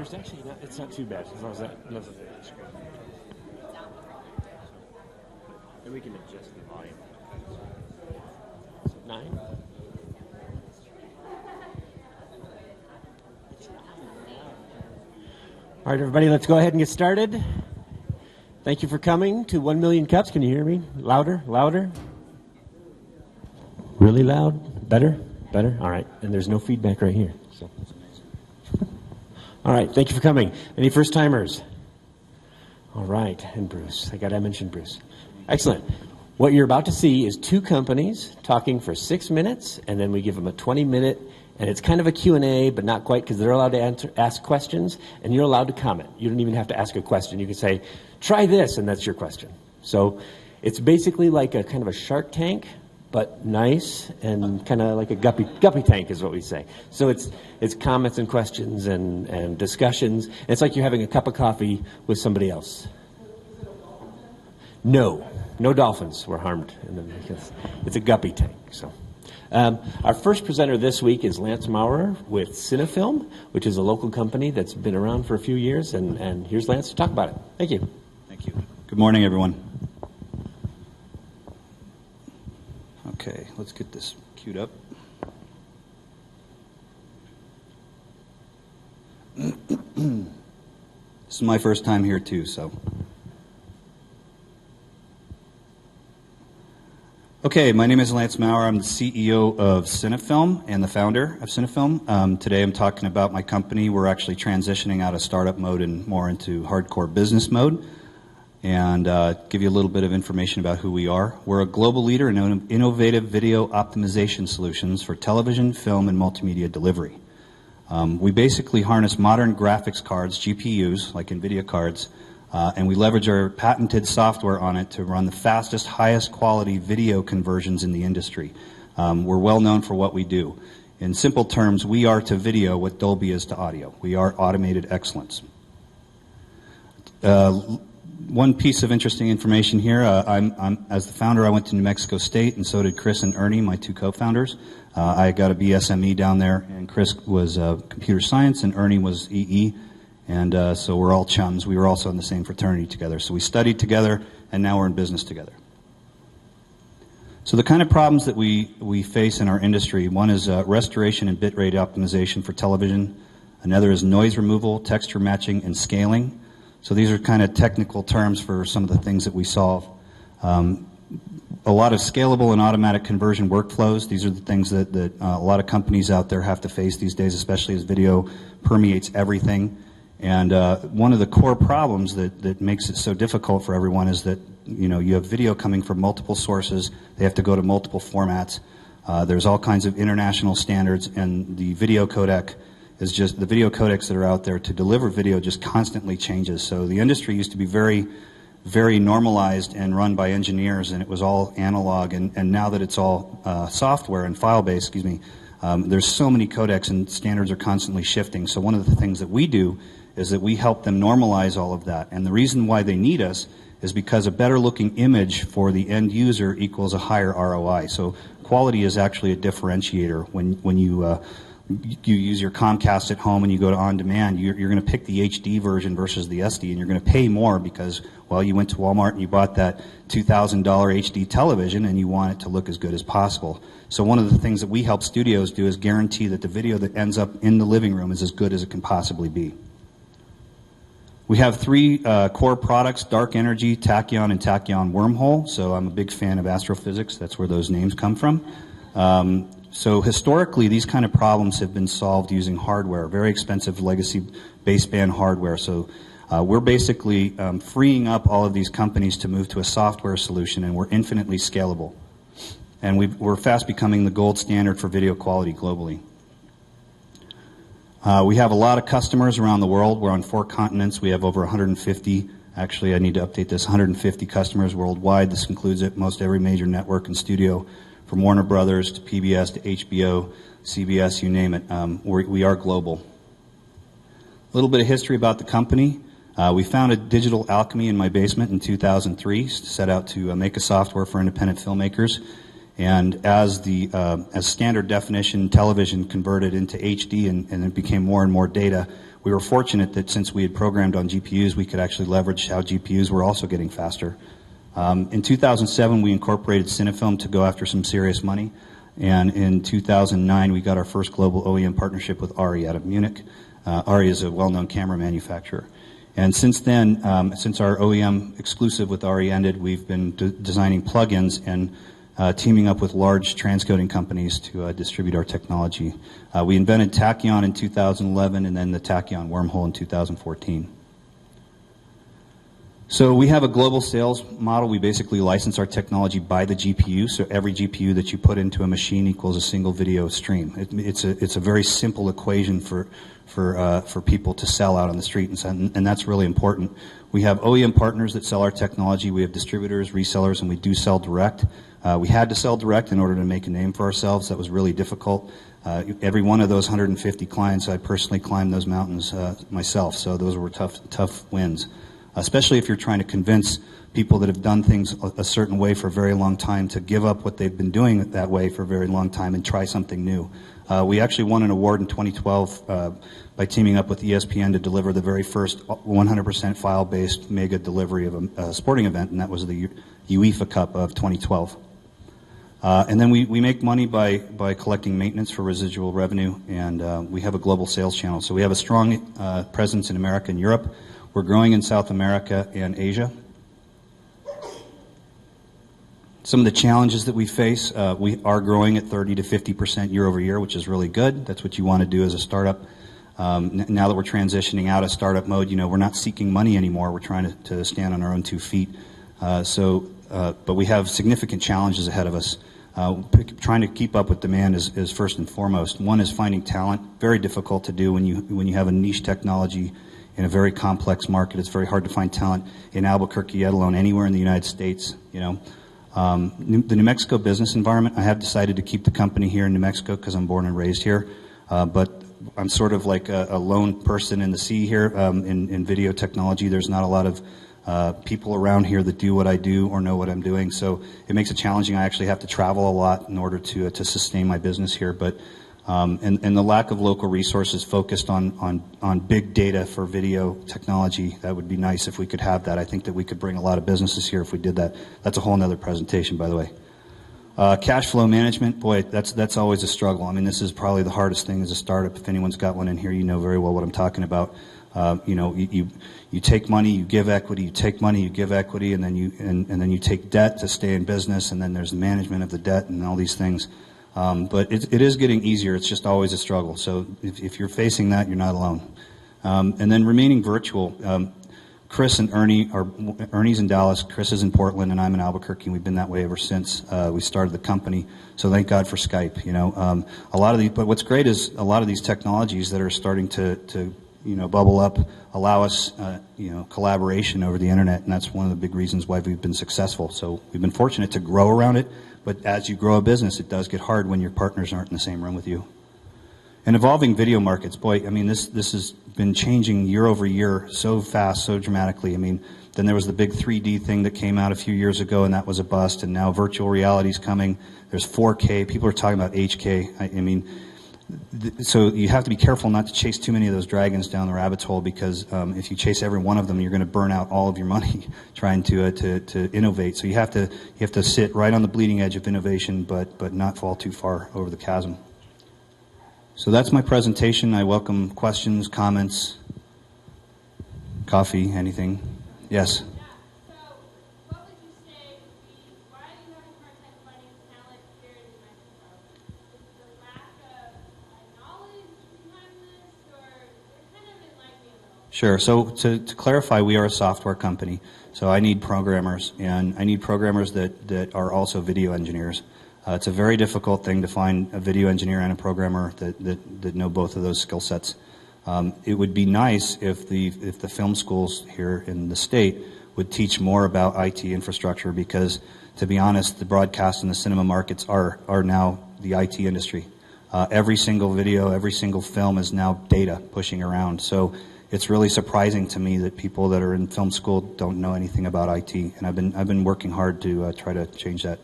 there's actually not, it's not too bad as long as that. And we can adjust the volume. 9. All right, everybody, let's go ahead and get started. Thank you for coming to 1 Million Cups. Can you hear me? Louder, louder. Really loud? Better? Better? All right. And there's no feedback right here. So. All right. Thank you for coming. Any first-timers? All right. And Bruce. I got to mention Bruce. Excellent. What you're about to see is 2 companies talking for 6 minutes, and then we give them a 20-minute, and it's kind of a Q&A, but not quite, because they're allowed to ask questions, and you're allowed to comment. You don't even have to ask a question. You can say, try this, and that's your question. So it's basically like a kind of a Shark Tank, but nice and kind of like a guppy tank is what we say. So it's comments and questions and discussions. And it's like you're having a cup of coffee with somebody else. No dolphins were harmed in them because it's a guppy tank. So our first presenter this week is Lance Maurer with Cinefilm, which is a local company that's been around for a few years. And here's Lance to talk about it. Thank you. Thank you. Good morning, everyone. Okay, let's get this queued up. This is my first time here too, so. Okay, my name is Lance Maurer. I'm the CEO of Cinefilm and the founder of Cinefilm. Today I'm talking about my company. We're actually transitioning out of startup mode and more into hardcore business mode, and give you a little bit of information about who we are. We're a global leader in innovative video optimization solutions for television, film, and multimedia delivery. We basically harness modern graphics cards, GPUs, like NVIDIA cards, and we leverage our patented software on it to run the fastest, highest quality video conversions in the industry. We're well known for what we do. In simple terms, we are to video what Dolby is to audio. We are automated excellence. One piece of interesting information here, as the founder, I went to New Mexico State, and so did Chris and Ernie, my 2 co-founders. I got a BSME down there, and Chris was computer science, and Ernie was EE, and so we're all chums. We were also in the same fraternity together. So we studied together, and now we're in business together. So the kind of problems that we face in our industry, one is restoration and bitrate optimization for television. Another is noise removal, texture matching, and scaling. So these are kind of technical terms for some of the things that we solve. A lot of scalable and automatic conversion workflows. These are the things that a lot of companies out there have to face these days, especially as video permeates everything. And one of the core problems that makes it so difficult for everyone is that you have video coming from multiple sources. They have to go to multiple formats. There's all kinds of international standards, and the video codec is just the video codecs that are out there to deliver video just constantly changes. So the industry used to be very, very normalized and run by engineers, and it was all analog. And now that it's all software and file-based, there's so many codecs and standards are constantly shifting. So one of the things that we do is that we help them normalize all of that. And the reason why they need us is because a better looking image for the end user equals a higher ROI. So quality is actually a differentiator. When you use your Comcast at home and you go to on demand, you're going to pick the HD version versus the SD, and you're going to pay more because, well, you went to Walmart and you bought that $2,000 HD television and you want it to look as good as possible. So one of the things that we help studios do is guarantee that the video that ends up in the living room is as good as it can possibly be. We have 3 core products: Dark Energy, Tachyon, and Tachyon Wormhole. So I'm a big fan of astrophysics. That's where those names come from. So historically, these kind of problems have been solved using hardware, very expensive legacy baseband hardware. So we're basically freeing up all of these companies to move to a software solution, and we're infinitely scalable. And we're fast becoming the gold standard for video quality globally. We have a lot of customers around the world. We're on 4 continents. We have over 150. Actually, I need to update this. 150 customers worldwide. This includes most every major network and studio, from Warner Brothers to PBS to HBO, CBS, you name it. We are global. A little bit of history about the company. We founded Digital Alchemy in my basement in 2003, set out to make a software for independent filmmakers. And as standard definition television converted into HD and it became more and more data, we were fortunate that since we had programmed on GPUs, we could actually leverage how GPUs were also getting faster. In 2007, we incorporated Cinefilm to go after some serious money. And in 2009, we got our first global OEM partnership with ARRI out of Munich. ARRI is a well-known camera manufacturer. And since then, since our OEM exclusive with ARRI ended, we've been designing plugins and teaming up with large transcoding companies to distribute our technology. We invented Tachyon in 2011 and then the Tachyon wormhole in 2014. So we have a global sales model. We basically license our technology by the GPU. So every GPU that you put into a machine equals a single video stream. It's a very simple equation for people to sell out on the street, and that's really important. We have OEM partners that sell our technology. We have distributors, resellers, and we do sell direct. We had to sell direct in order to make a name for ourselves. That was really difficult. Every one of those 150 clients, I personally climbed those mountains myself. So those were tough wins. Especially if you're trying to convince people that have done things a certain way for a very long time to give up what they've been doing that way for a very long time and try something new. We actually won an award in 2012 by teaming up with ESPN to deliver the very first 100% file-based mega delivery of a sporting event, and that was the UEFA Cup of 2012. And then we make money by collecting maintenance for residual revenue, and we have a global sales channel. So we have a strong presence in America and Europe. We're growing in South America and Asia. Some of the challenges that we face, we are growing at 30 to 50% year over year, which is really good. That's what you want to do as a startup. Now that we're transitioning out of startup mode, we're not seeking money anymore. We're trying to stand on our own 2 feet. But we have significant challenges ahead of us. Trying to keep up with demand is first and foremost. One is finding talent. Very difficult to do when you have a niche technology in a very complex market. It's very hard to find talent in Albuquerque, let alone anywhere in the United States. The New Mexico business environment, I have decided to keep the company here in New Mexico because I'm born and raised here. But I'm sort of like a lone person in the sea here in video technology. There's not a lot of people around here that do what I do or know what I'm doing. So it makes it challenging. I actually have to travel a lot in order to sustain my business here. But and the lack of local resources focused on big data for video technology, that would be nice if we could have that. I think that we could bring a lot of businesses here if we did that. That's a whole other presentation, by the way. Cash flow management, boy, that's always a struggle. I mean, this is probably the hardest thing as a startup. If anyone's got one in here, you know very well what I'm talking about. You take money, you give equity, you take money, you give equity, and then you take debt to stay in business, and then there's the management of the debt and all these things. But it is getting easier. It's just always a struggle. So if you're facing that, you're not alone. And then remaining virtual. Chris and Ernie's in Dallas, Chris is in Portland, and I'm in Albuquerque, and we've been that way ever since we started the company. So thank God for Skype. But what's great is a lot of these technologies that are starting to bubble up allow us collaboration over the internet, and that's one of the big reasons why we've been successful. So we've been fortunate to grow around it, but as you grow a business, it does get hard when your partners aren't in the same room with you. And evolving video markets, boy, I mean, this has been changing year over year so fast, so dramatically. I mean, then there was the big 3D thing that came out a few years ago, and that was a bust, and now virtual reality's coming. There's 4K. People are talking about HK. So you have to be careful not to chase too many of those dragons down the rabbit hole, because if you chase every one of them, you're going to burn out all of your money trying to innovate. So you have to sit right on the bleeding edge of innovation, but not fall too far over the chasm. So that's my presentation. I welcome questions, comments, coffee, anything. Yes? Sure. So to clarify, we are a software company. So I need programmers, and I need programmers that are also video engineers. It's a very difficult thing to find a video engineer and a programmer that know both of those skill sets. It would be nice if the film schools here in the state would teach more about IT infrastructure, because, to be honest, the broadcast and the cinema markets are now the IT industry. Every single video, every single film is now data pushing around. So it's really surprising to me that people that are in film school don't know anything about IT, and I've been working hard to try to change that.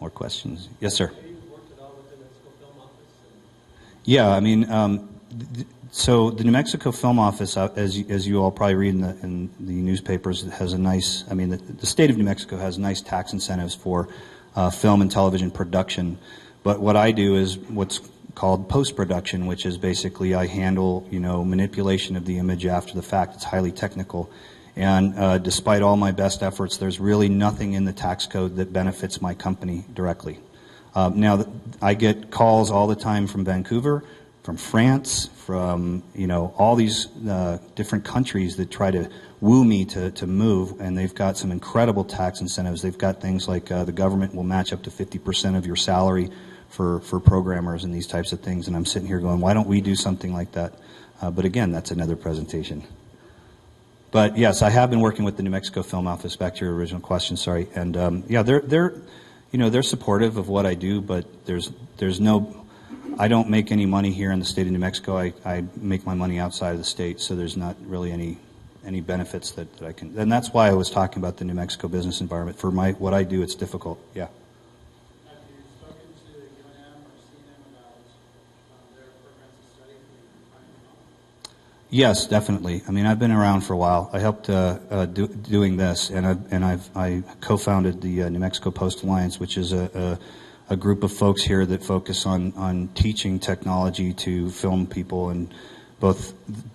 More questions? Yes, sir. Yeah, I mean, so the New Mexico Film Office, as you all probably read in the newspapers, has a nice. I mean, the state of New Mexico has nice tax incentives for film and television production. But what I do is what's called post-production, which is basically I handle manipulation of the image after the fact. It's highly technical, and despite all my best efforts, there's really nothing in the tax code that benefits my company directly. Now, I get calls all the time from Vancouver, from France, from all these different countries that try to woo me to move, and they've got some incredible tax incentives. They've got things like the government will match up to 50% of your salary for programmers and these types of things, and I'm sitting here going, why don't we do something like that? But again, that's another presentation. But yes, I have been working with the New Mexico Film Office, back to your original question, sorry, and yeah, they're supportive of what I do, but there's no, I don't make any money here in the state of New Mexico. I make my money outside of the state, so there's not really any benefits that I can, and that's why I was talking about the New Mexico business environment. For what I do, it's difficult. Yeah. Have you spoken to UNM or CNM about their programs of study that you've been trying to develop? Yes, definitely. I mean, I've been around for a while. I helped doing this, and I co-founded the New Mexico Post Alliance, which is a group of folks here that focus on teaching technology to film people, and both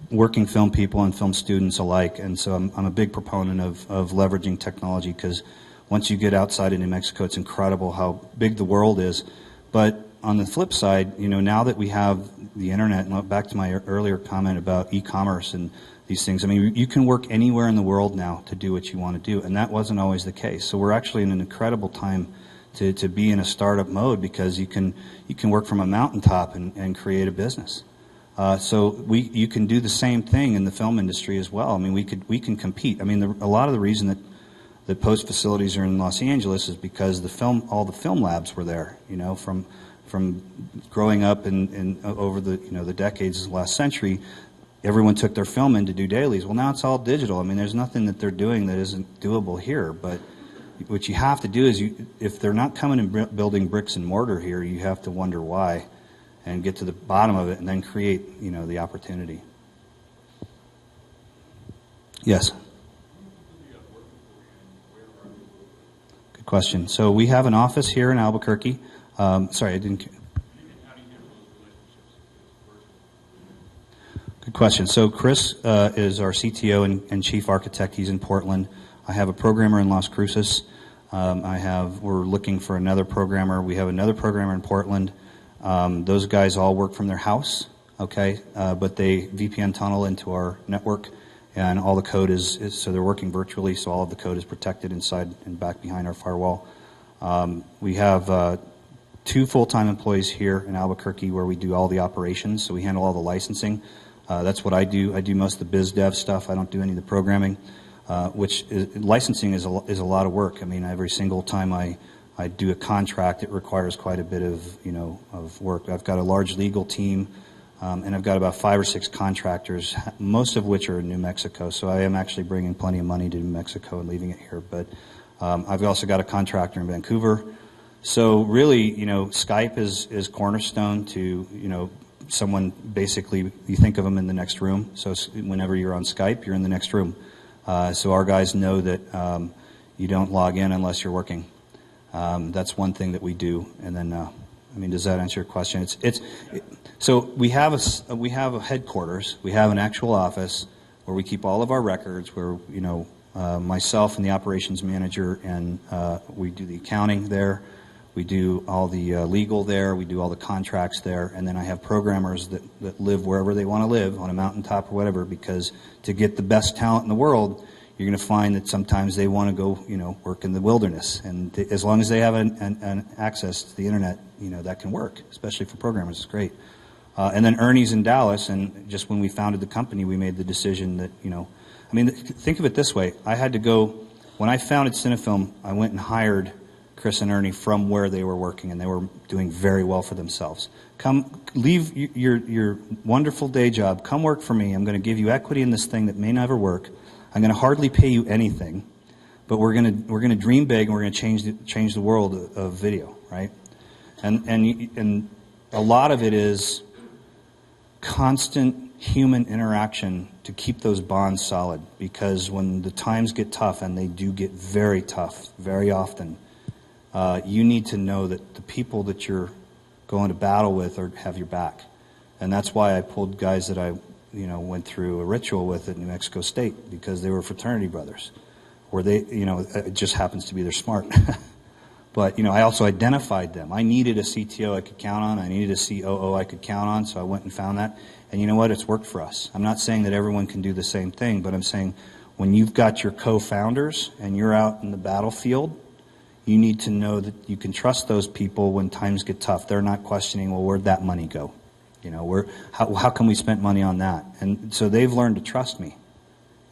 working film people and film students alike. And so I'm a big proponent of leveraging technology, because once you get outside of New Mexico, it's incredible how big the world is. But on the flip side, now that we have the internet, and back to my earlier comment about e-commerce and these things, I mean, you can work anywhere in the world now to do what you want to do, and that wasn't always the case. So we're actually in an incredible time to be in a startup mode, because you can work from a mountaintop and create a business. So you can do the same thing in the film industry as well. I mean, we can compete. I mean, a lot of the reason that post facilities are in Los Angeles is because all the film labs were there. From growing up and over the decades of the last century, everyone took their film in to do dailies. Well, now it's all digital. I mean, there's nothing that they're doing that isn't doable here. But what you have to do is, if they're not coming and building bricks and mortar here, you have to wonder why, and get to the bottom of it, and then create the opportunity. Yes. Good question. So we have an office here in Albuquerque. Sorry, I didn't. Good question. So Chris is our CTO and chief architect. He's in Portland. I have a programmer in Las Cruces. We're looking for another programmer. We have another programmer in Portland. Those guys all work from their house, okay? But they VPN tunnel into our network, and all the code is so they're working virtually, so all of the code is protected inside and back behind our firewall. We have 2 full-time employees here in Albuquerque where we do all the operations, so we handle all the licensing. That's what I do. I do most of the biz dev stuff. I don't do any of the programming, licensing is a lot of work. I mean, every single time I do a contract, it requires quite a bit of work. I've got a large legal team, and I've got about 5 or 6 contractors, most of which are in New Mexico. So I am actually bringing plenty of money to New Mexico and leaving it here. But I've also got a contractor in Vancouver. So really, Skype is cornerstone to, someone basically, you think of them in the next room. So whenever you're on Skype, you're in the next room. So our guys know that you don't log in unless you're working. That's one thing that we do. And then, does that answer your question? So we have a headquarters. We have an actual office where we keep all of our records. Where myself and the operations manager, and we do the accounting there. We do all the legal there. We do all the contracts there. And then I have programmers that live wherever they want to live, on a mountaintop or whatever, because to get the best talent in the world, you're going to find that sometimes they want to go, work in the wilderness. And as long as they have an access to the internet, that can work, especially for programmers. It's great. And then Ernie's in Dallas, and just when we founded the company, we made the decision that, think of it this way. I had to go, when I founded Cinefilm, I went and hired Chris and Ernie from where they were working, and they were doing very well for themselves. Leave your wonderful day job. Come work for me. I'm going to give you equity in this thing that may never work. I'm going to hardly pay you anything, but we're going to dream big, and we're going to change the world of video, right? And a lot of it is constant human interaction to keep those bonds solid, because when the times get tough, and they do get very tough very often, you need to know that the people that you're going to battle with have your back. And that's why I pulled guys that I went through a ritual with at New Mexico State, because they were fraternity brothers, or they, it just happens to be they're smart. But, I also identified them. I needed a CTO I could count on. I needed a COO I could count on, so I went and found that. And you know what? It's worked for us. I'm not saying that everyone can do the same thing, but I'm saying when you've got your co-founders and you're out in the battlefield, you need to know that you can trust those people when times get tough. They're not questioning, well, where'd that money go? How come we spent money on that? And so they've learned to trust me.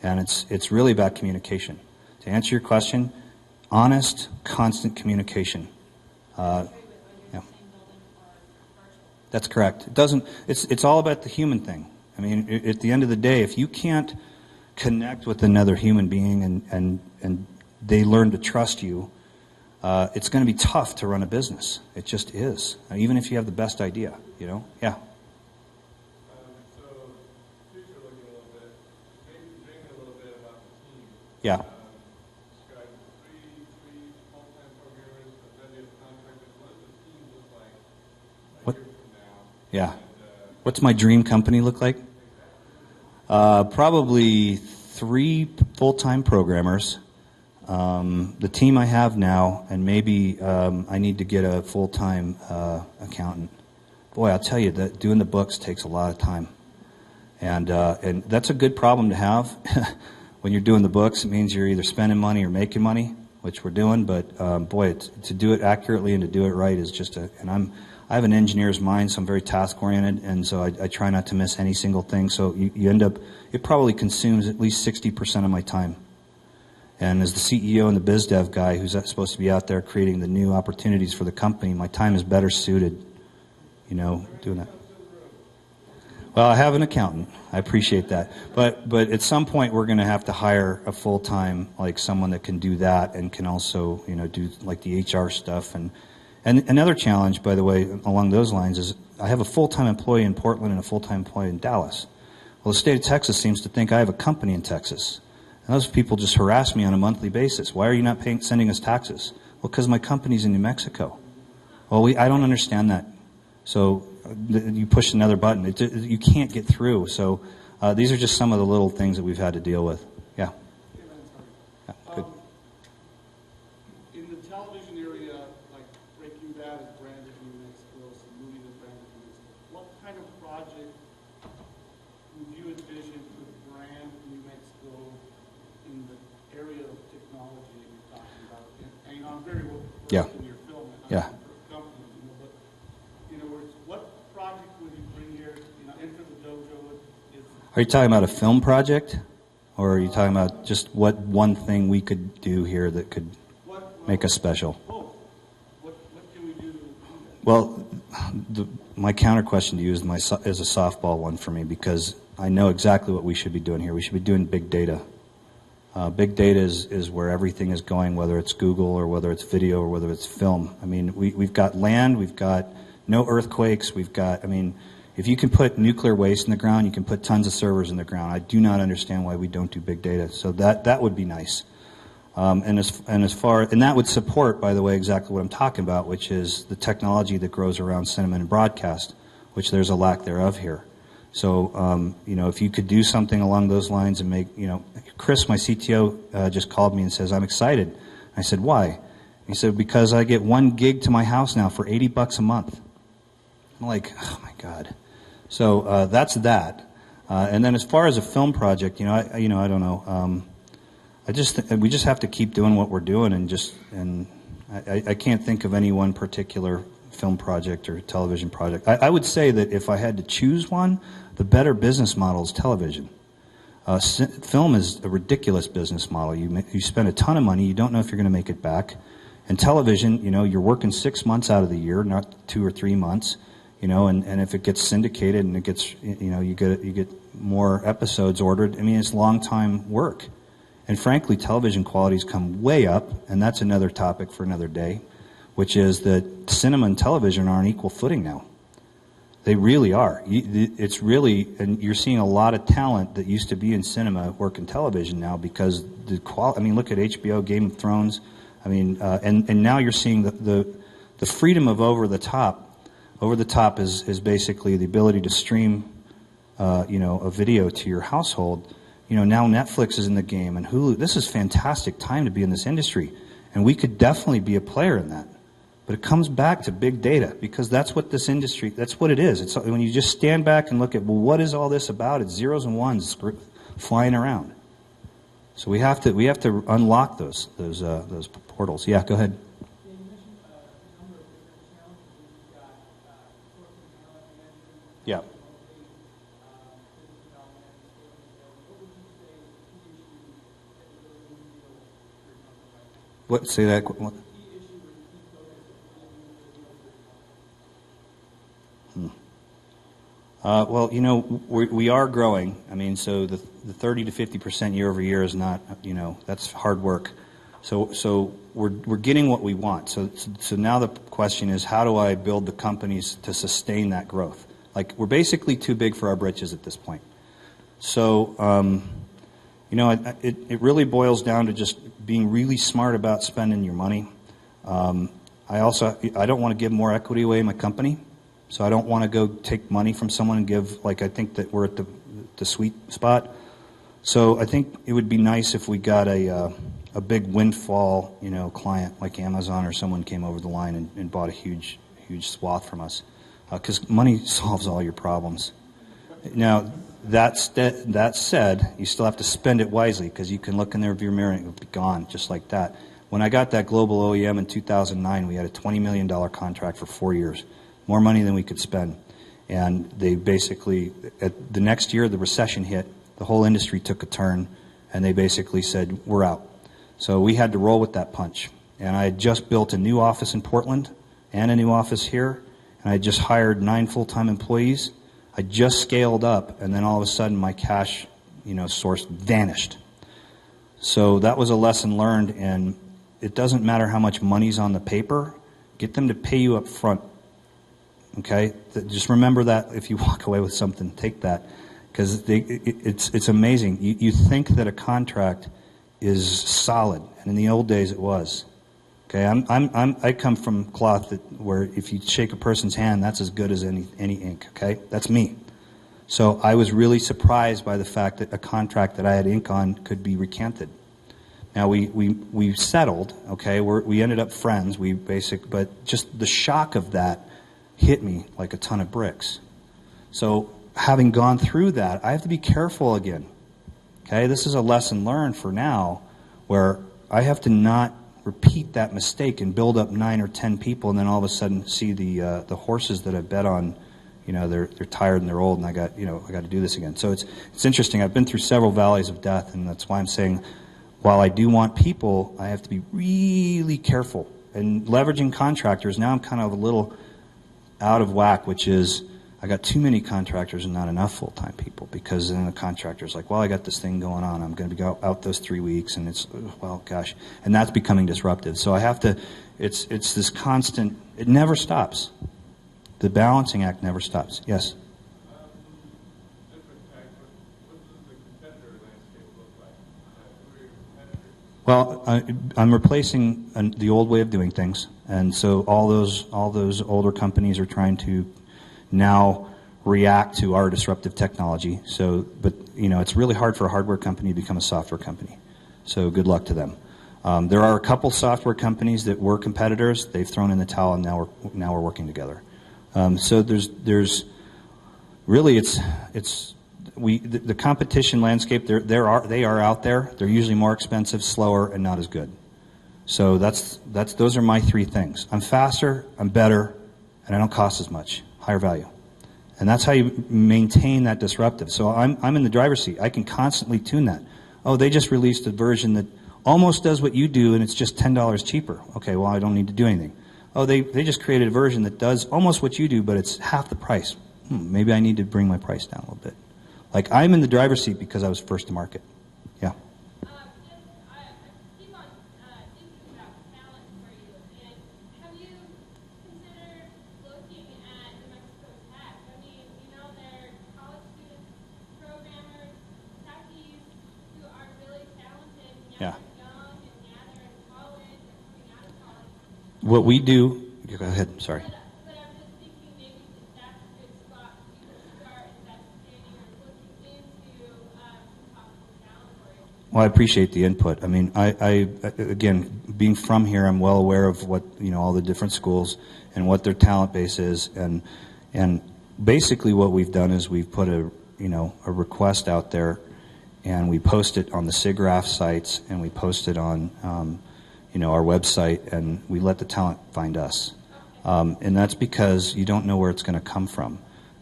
And it's really about communication. To answer your question, honest, constant communication. Yeah. That's correct. It's all about the human thing. I mean, at the end of the day, if you can't connect with another human being and they learn to trust you, it's going to be tough to run a business. It just is. Even if you have the best idea, Yeah. So, future looking a little bit, maybe thinking a little bit about the team. Yeah. Describe three full-time programmers, but then you have contractors. What does the team look like a year from now? Yeah. What's my dream company look like? Probably 3 full-time programmers. The team I have now, and maybe I need to get a full-time accountant. Boy, I'll tell you that doing the books takes a lot of time, and that's a good problem to have. When you're doing the books, it means you're either spending money or making money, which we're doing. But boy, to do it accurately and to do it right is just I have an engineer's mind, so I'm very task-oriented, and so I try not to miss any single thing. So you end up, it probably consumes at least 60% of my time. And as the CEO and the biz dev guy who's supposed to be out there creating the new opportunities for the company, my time is better suited, doing that. Well, I have an accountant. I appreciate that. But at some point we're going to have to hire a full-time, like someone that can do that and can also, do like the HR stuff. And another challenge, by the way, along those lines is I have a full-time employee in Portland and a full-time employee in Dallas. Well, the state of Texas seems to think I have a company in Texas. And those people just harass me on a monthly basis. Why are you not sending us taxes? Well, because my company's in New Mexico. Well, I don't understand that. So you push another button. You can't get through. So these are just some of the little things that we've had to deal with. Yeah. Yeah, good. In the television area, like Breaking Bad is branded in New Mexico, some movies are branded in New Mexico. What kind of project would you envision to brand New Mexico in the area of technology that you're talking about? And I'm very well versed in your film. Yeah. What project would you bring here? Enter the dojo. Are you talking about a film project, or are you talking about just what one thing we could do here that could make us special? Both. What can we do? Well, my counter question to you is a softball one for me, because I know exactly what we should be doing here. We should be doing big data. Big data is where everything is going, whether it's Google or whether it's video or whether it's film. I mean, we've got land, we've got no earthquakes, if you can put nuclear waste in the ground, you can put tons of servers in the ground. I do not understand why we don't do big data. So that would be nice. And that would support, by the way, exactly what I'm talking about, which is the technology that grows around cinema and broadcast, which there's a lack thereof here. So, if you could do something along those lines and make, Chris, my CTO, just called me and says, I'm excited. I said, why? He said, because I get 1 gig to my house now for $80 a month. I'm like, oh my God. So that's that. And then as far as a film project, I don't know. We just have to keep doing what we're doing, and I can't think of any one particular film project or television project. I would say that if I had to choose one, the better business model is television. Film is a ridiculous business model. You spend a ton of money, you don't know if you're going to make it back. And television, you're working 6 months out of the year, not 2 or 3 months. And if it gets syndicated and it gets, you get more episodes ordered. It's long time work. And frankly, television quality's come way up, and that's another topic for another day, which is that cinema and television are on equal footing now. They really are. It's really, and you're seeing a lot of talent that used to be in cinema work in television now because the quality. I mean, look at HBO, Game of Thrones. I mean, and now you're seeing the freedom of over the top. Over the top is basically the ability to stream, a video to your household. Now Netflix is in the game and Hulu. This is fantastic time to be in this industry, and we could definitely be a player in that. But it comes back to big data because that's what this industry, that's what it is. It's when you just stand back and look at, well, what is all this about? It's zeros and ones flying around. So we have to unlock those portals. Yeah, go ahead. Yeah. What? Say that. What? Well, we are growing. I mean, so the 30 to 50% year over year is not, that's hard work. So we're getting what we want. So now the question is, how do I build the companies to sustain that growth? Like, we're basically too big for our britches at this point. So, it really boils down to just being really smart about spending your money. I don't want to give more equity away in my company. So I don't want to go take money from someone and give, I think that we're at the sweet spot. So I think it would be nice if we got a big windfall, client like Amazon or someone came over the line and bought a huge swath from us. Because money solves all your problems. Now, that said, you still have to spend it wisely because you can look in the rearview mirror and it will be gone just like that. When I got that global OEM in 2009, we had a $20 million contract for 4 years. More money than we could spend. And they basically, at the next year, the recession hit, the whole industry took a turn, and they basically said, we're out. So we had to roll with that punch. And I had just built a new office in Portland and a new office here, and I just hired 9 full-time employees. I just scaled up, and then all of a sudden my cash, source vanished. So that was a lesson learned, and it doesn't matter how much money's on the paper. Get them to pay you up front. Okay, just remember that if you walk away with something, take that, because it's amazing. You think that a contract is solid, and in the old days it was. Okay, I come from cloth where if you shake a person's hand, that's as good as any ink. Okay, that's me. So I was really surprised by the fact that a contract that I had ink on could be recanted. Now we settled. Okay, we ended up friends. But just the shock of that hit me like a ton of bricks. So having gone through that, I have to be careful again. Okay, this is a lesson learned for now, where I have to not repeat that mistake and build up 9 or 10 people, and then all of a sudden see the horses that I bet on, they're tired and they're old, and I got to do this again. So it's interesting. I've been through several valleys of death, and that's why I'm saying, while I do want people, I have to be really careful. And leveraging contractors, now I'm kind of a little out of whack, which is I got too many contractors and not enough full-time people, because then the contractor's like, well, I got this thing going on. I'm going to be out those 3 weeks, and it's, well, gosh. And that's becoming disruptive. So I have to, it's this constant, it never stops. The balancing act never stops. Yes? Well, I'm replacing the old way of doing things, and so all those older companies are trying to now react to our disruptive technology. So, but it's really hard for a hardware company to become a software company. So, good luck to them. There are a couple software companies that were competitors. They've thrown in the towel, and now we're working together. So there's really the competition landscape, they are out there. They're usually more expensive, slower, and not as good. So those are my 3 things. I'm faster, I'm better, and I don't cost as much. Higher value. And that's how you maintain that disruptive. So I'm in the driver's seat. I can constantly tune that. Oh, they just released a version that almost does what you do, and it's just $10 cheaper. Okay, well, I don't need to do anything. Oh, they just created a version that does almost what you do, but it's half the price. Maybe I need to bring my price down a little bit. Like, I'm in the driver's seat because I was first to market. Yeah. I keep on thinking about talent for you. And have you considered looking at New Mexico Tech? I Yeah. young and now they're in college or coming out of college. What we do, go ahead, sorry. But I'm just thinking maybe that that's a good spot for people to start investigating or looking into some possible talent or Well, I appreciate the input. I mean, I again, being from here, I'm well aware of what, all the different schools and what their talent base is, and basically what we've done is we've put a request out there, and we post it on the SIGGRAPH sites, and we post it on our website, and we let the talent find us, and that's because you don't know where it's going to come from.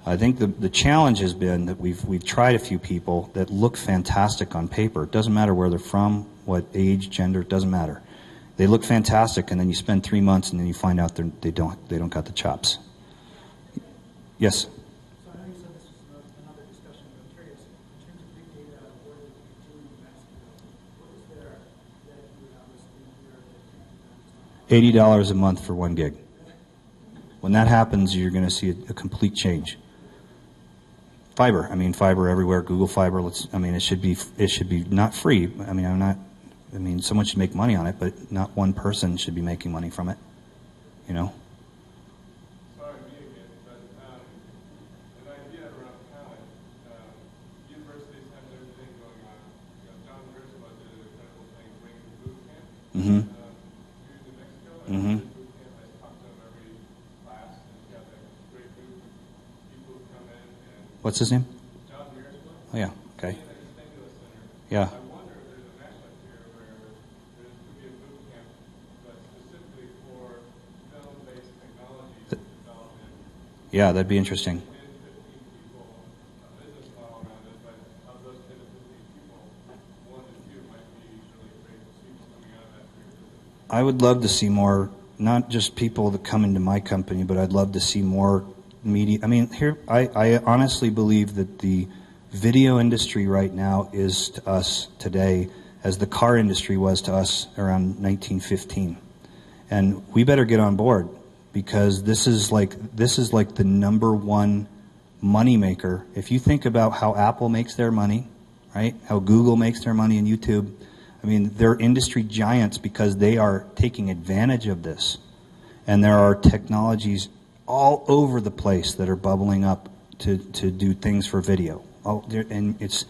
I think the challenge has been that we've tried a few people that look fantastic on paper. It doesn't matter where they're from, what age, gender, it doesn't matter. They look fantastic, and then you spend 3 months, and then you find out they don't got the chops. Yes. So I know you said this was another discussion, but I'm curious, in terms of big data, what are you doing in Mexico? What is there that you would have us do here that you can $80 a month for 1 gig. When that happens, you're going to see a complete change. Fiber, fiber everywhere. Google Fiber. It should be not free. Someone should make money on it, but not one person should be making money from it. Sorry, me again, but an idea around talent. Universities have their thing going on. John Griswold did an incredible thing, bringing boot camp Mm-hmm. to New Mexico. Mm-hmm. Boot camp, I talk to them every class, and he's got a great group of people who come in and What's his name? John Griswold. Oh yeah. Okay. At the Stimulus Center. Yeah. I wonder if there's an aspect here where there could be a boot camp, but specifically for film-based technology development. Yeah, that'd be interesting. 10, 15 people, a business model around it, but of those 10 to 15 people, 1 to 2 might be really great people coming out of that career. I would love to see more, not just people that come into my company, but I'd love to see more media. I honestly believe that the video industry right now is to us today as the car industry was to us around 1915. And we better get on board, because this is like the number one money maker. If you think about how Apple makes their money, right? How Google makes their money in YouTube. They're industry giants because they are taking advantage of this. And there are technologies all over the place that are bubbling up to do things for video. And it's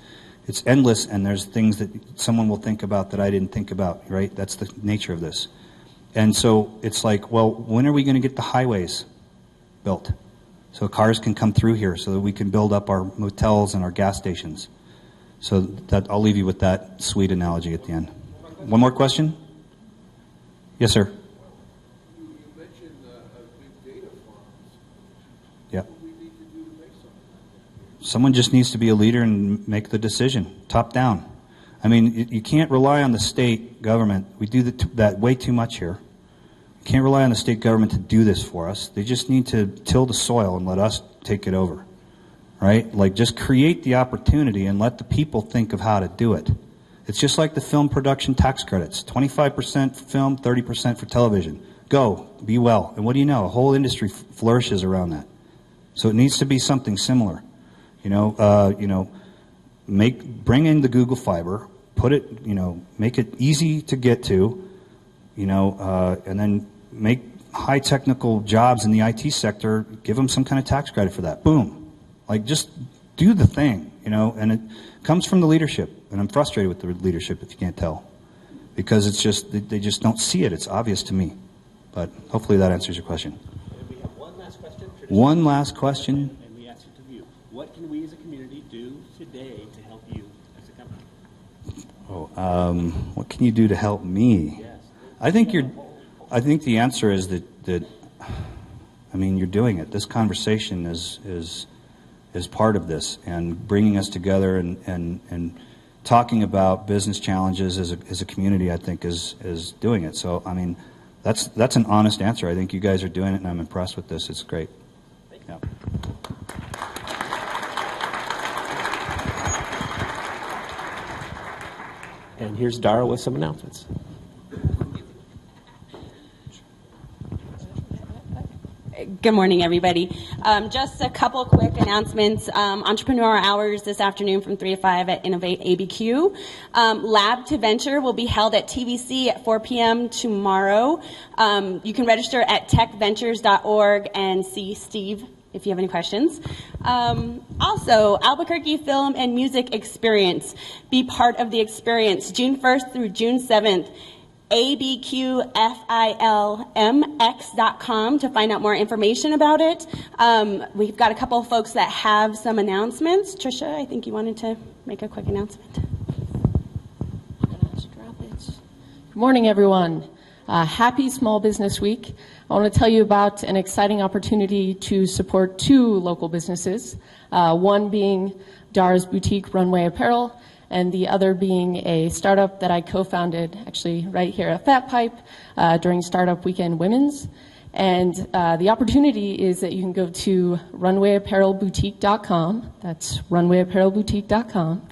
endless, and there's things that someone will think about that I didn't think about, right? That's the nature of this. And so it's like, well, when are we going to get the highways built so cars can come through here, so that we can build up our motels and our gas stations? So that I'll leave you with that sweet analogy at the end. One more question? Yes, sir. You mentioned big data farms. Yeah. What do we need to do to make something like that? Someone just needs to be a leader and make the decision, top down. You can't rely on the state government. We do that way too much here. You can't rely on the state government to do this for us. They just need to till the soil and let us take it over, right? Just create the opportunity and let the people think of how to do it. It's just like the film production tax credits, 25% for film, 30% for television. Go, be well. And what do you know? A whole industry flourishes around that. So it needs to be something similar. Bring in the Google Fiber, put it, make it easy to get to, and then make high technical jobs in the IT sector, give them some kind of tax credit for that. Boom. Just do the thing, and it comes from the leadership. And I'm frustrated with the leadership, if you can't tell, because it's just, they just don't see it. It's obvious to me. But hopefully that answers your question. And we have one last question. One last question. And we ask it to you. What can we as a community do today to help you as a company? What can you do to help me? Yes. I think the answer is that you're doing it. This conversation is part of this, and bringing us together and talking about business challenges as a community, I think is doing it. So that's an honest answer. I think you guys are doing it, and I'm impressed with this. It's great. Yeah. And here's Dara with some announcements. Good morning, everybody. Just a couple quick announcements. Entrepreneur hours this afternoon from 3 to 5 at Innovate ABQ. Lab to Venture will be held at TVC at 4 p.m. tomorrow. You can register at techventures.org and see Steve if you have any questions. Also, Albuquerque Film and Music Experience. Be part of the experience June 1st through June 7th. abqfilmx.com to find out more information about it. We've got a couple of folks that have some announcements. Trisha, I think you wanted to make a quick announcement. Good morning, everyone. Happy Small Business Week. I want to tell you about an exciting opportunity to support 2 local businesses, one being Dara's Boutique Runway Apparel, and the other being a startup that I co-founded actually right here at Fat Pipe during Startup Weekend Women's. And the opportunity is that you can go to runwayapparelboutique.com. That's runwayapparelboutique.com.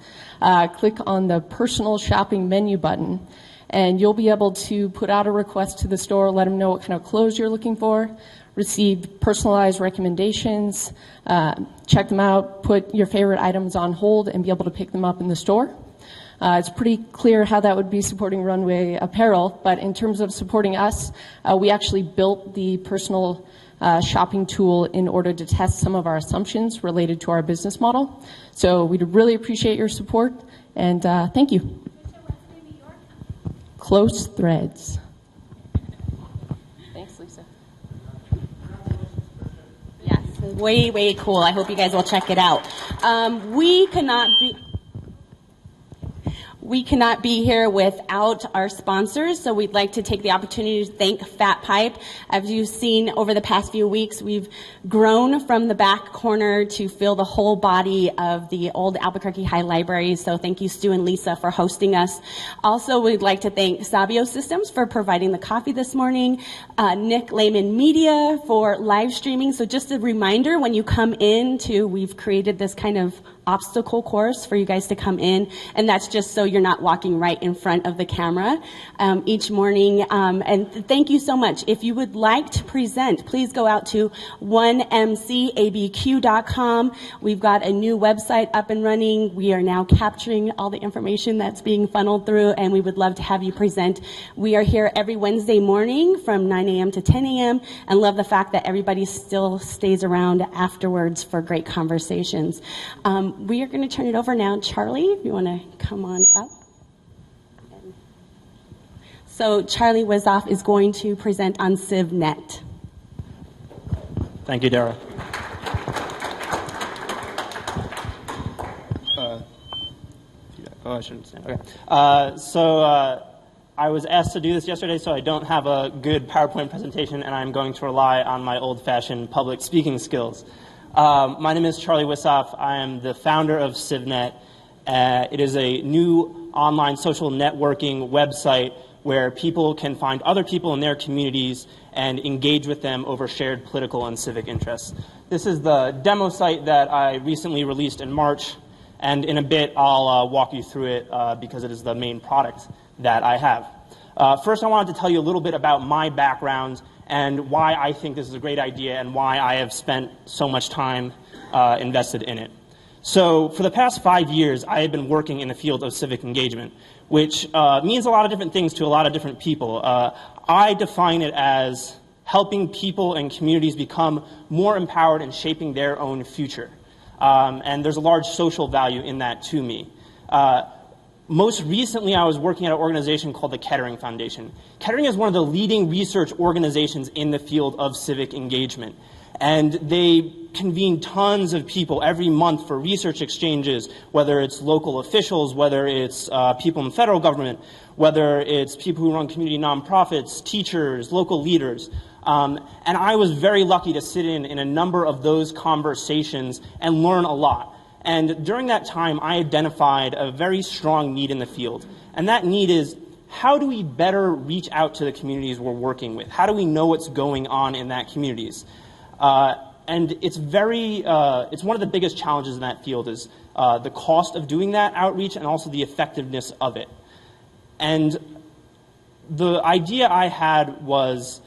Click on the personal shopping menu button, and you'll be able to put out a request to the store, let them know what kind of clothes you're looking for, receive personalized recommendations, check them out, put your favorite items on hold, and be able to pick them up in the store. It's pretty clear how that would be supporting Runway Apparel, but in terms of supporting us, we actually built the personal shopping tool in order to test some of our assumptions related to our business model. So we'd really appreciate your support, and thank you. Close Threads. Thanks, Lisa. Yes, way, way cool. I hope you guys will check it out. We cannot be here without our sponsors, so we'd like to take the opportunity to thank Fat Pipe. As you've seen over the past few weeks, we've grown from the back corner to fill the whole body of the old Albuquerque High Library, so thank you, Stu and Lisa, for hosting us. Also, we'd like to thank Sabio Systems for providing the coffee this morning, Nick Lehman Media for live streaming. So just a reminder, when you come in we've created this kind of obstacle course for you guys to come in, and that's just so you're not walking right in front of the camera each morning. And thank you so much. If you would like to present, please go out to 1mcabq.com. We've got a new website up and running. We are now capturing all the information that's being funneled through, and we would love to have you present. We are here every Wednesday morning from 9 a.m. to 10 a.m. and love the fact that everybody still stays around afterwards for great conversations. We are going to turn it over now. Charlie, if you want to come on up. So Charlie Wizoff is going to present on CivNet. Thank you, Dara. I shouldn't stand. Okay. I was asked to do this yesterday, so I don't have a good PowerPoint presentation, and I'm going to rely on my old-fashioned public speaking skills. My name is Charlie Wisoff. I am the founder of CivNet. It is a new online social networking website where people can find other people in their communities and engage with them over shared political and civic interests. This is the demo site that I recently released in March, and in a bit I'll walk you through it because it is the main product that I have. First, I wanted to tell you a little bit about my background and why I think this is a great idea and why I have spent so much time invested in it. So for the past 5 years, I have been working in the field of civic engagement, which means a lot of different things to a lot of different people. I define it as helping people and communities become more empowered in shaping their own future. And there's a large social value in that to me. Most recently, I was working at an organization called the Kettering Foundation. Kettering is one of the leading research organizations in the field of civic engagement. And they convene tons of people every month for research exchanges, whether it's local officials, whether it's people in federal government, whether it's people who run community nonprofits, teachers, local leaders. And I was very lucky to sit in a number of those conversations and learn a lot. And during that time, I identified a very strong need in the field. And that need is, how do we better reach out to the communities we're working with? How do we know what's going on in that communities? And it's one of the biggest challenges in that field is the cost of doing that outreach and also the effectiveness of it. And the idea I had was,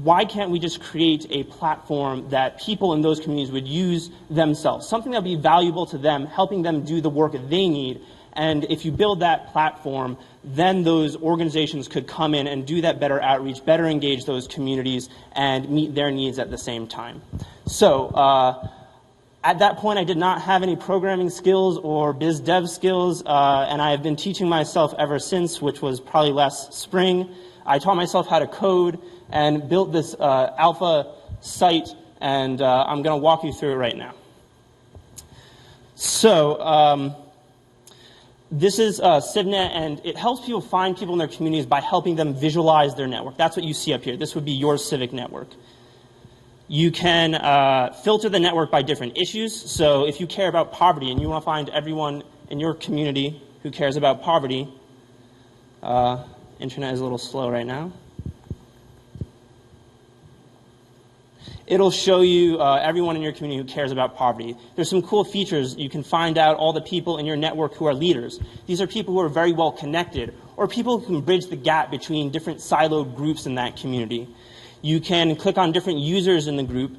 why can't we just create a platform that people in those communities would use themselves, something that would be valuable to them, helping them do the work that they need. And if you build that platform, then those organizations could come in and do that better outreach, better engage those communities, and meet their needs at the same time. So at that point, I did not have any programming skills or biz dev skills, and I have been teaching myself ever since, which was probably last spring. I taught myself how to code and built this alpha site, and I'm going to walk you through it right now. So this is CivNet, and it helps people find people in their communities by helping them visualize their network. That's what you see up here. This would be your civic network. You can filter the network by different issues. So if you care about poverty and you want to find everyone in your community who cares about poverty, internet is a little slow right now. It'll show you everyone in your community who cares about poverty. There's some cool features. You can find out all the people in your network who are leaders. These are people who are very well connected, or people who can bridge the gap between different siloed groups in that community. You can click on different users in the group,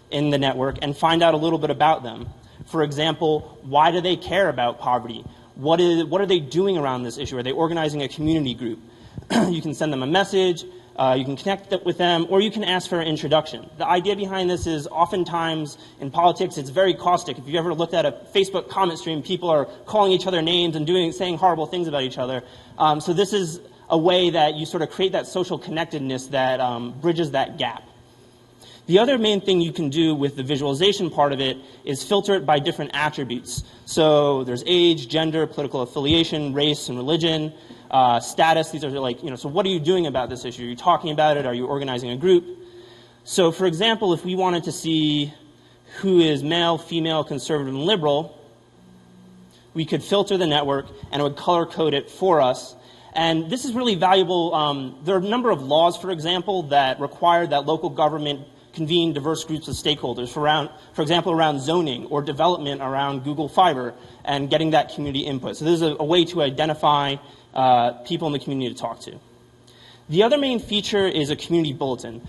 in the network, and find out a little bit about them. For example, why do they care about poverty? What are they doing around this issue? Are they organizing a community group? You can send them a message. You can connect with them, or you can ask for an introduction. The idea behind this is oftentimes in politics it's very caustic. If you ever looked at a Facebook comment stream, people are calling each other names and saying horrible things about each other. So this is a way that you sort of create that social connectedness that bridges that gap. The other main thing you can do with the visualization part of it is filter it by different attributes. So there's age, gender, political affiliation, race, and religion. Status, these are like, so what are you doing about this issue? Are you talking about it? Are you organizing a group? So for example, if we wanted to see who is male, female, conservative, and liberal, we could filter the network and it would color code it for us. And this is really valuable. There are a number of laws, for example, that require that local government convene diverse groups of stakeholders, for example, around zoning or development around Google Fiber and getting that community input. So this is a way to identify people in the community to talk to. The other main feature is a community bulletin.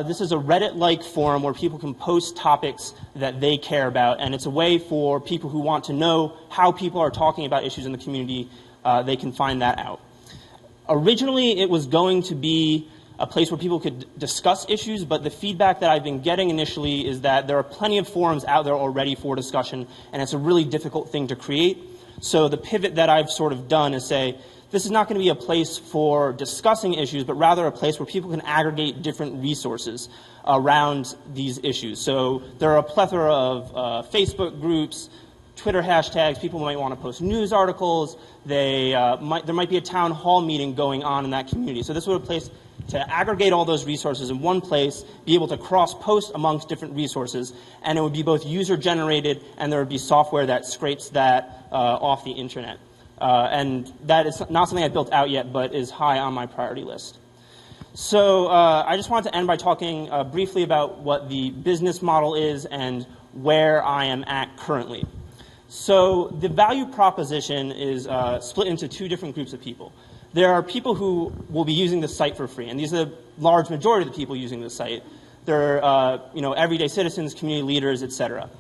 This is a Reddit-like forum where people can post topics that they care about, and it's a way for people who want to know how people are talking about issues in the community, they can find that out. Originally, it was going to be a place where people could discuss issues, but the feedback that I've been getting initially is that there are plenty of forums out there already for discussion, and it's a really difficult thing to create. So the pivot that I've sort of done is say, this is not going to be a place for discussing issues, but rather a place where people can aggregate different resources around these issues. So there are a plethora of Facebook groups, Twitter hashtags, people might want to post news articles, there might be a town hall meeting going on in that community. So this would be a place to aggregate all those resources in one place, be able to cross-post amongst different resources, and it would be both user-generated and there would be software that scrapes that off the internet. And that is not something I built out yet, but is high on my priority list. So I just wanted to end by talking briefly about what the business model is and where I am at currently. So the value proposition is split into two different groups of people. There are people who will be using the site for free, and these are the large majority of the people using the site. They're everyday citizens, community leaders, etc.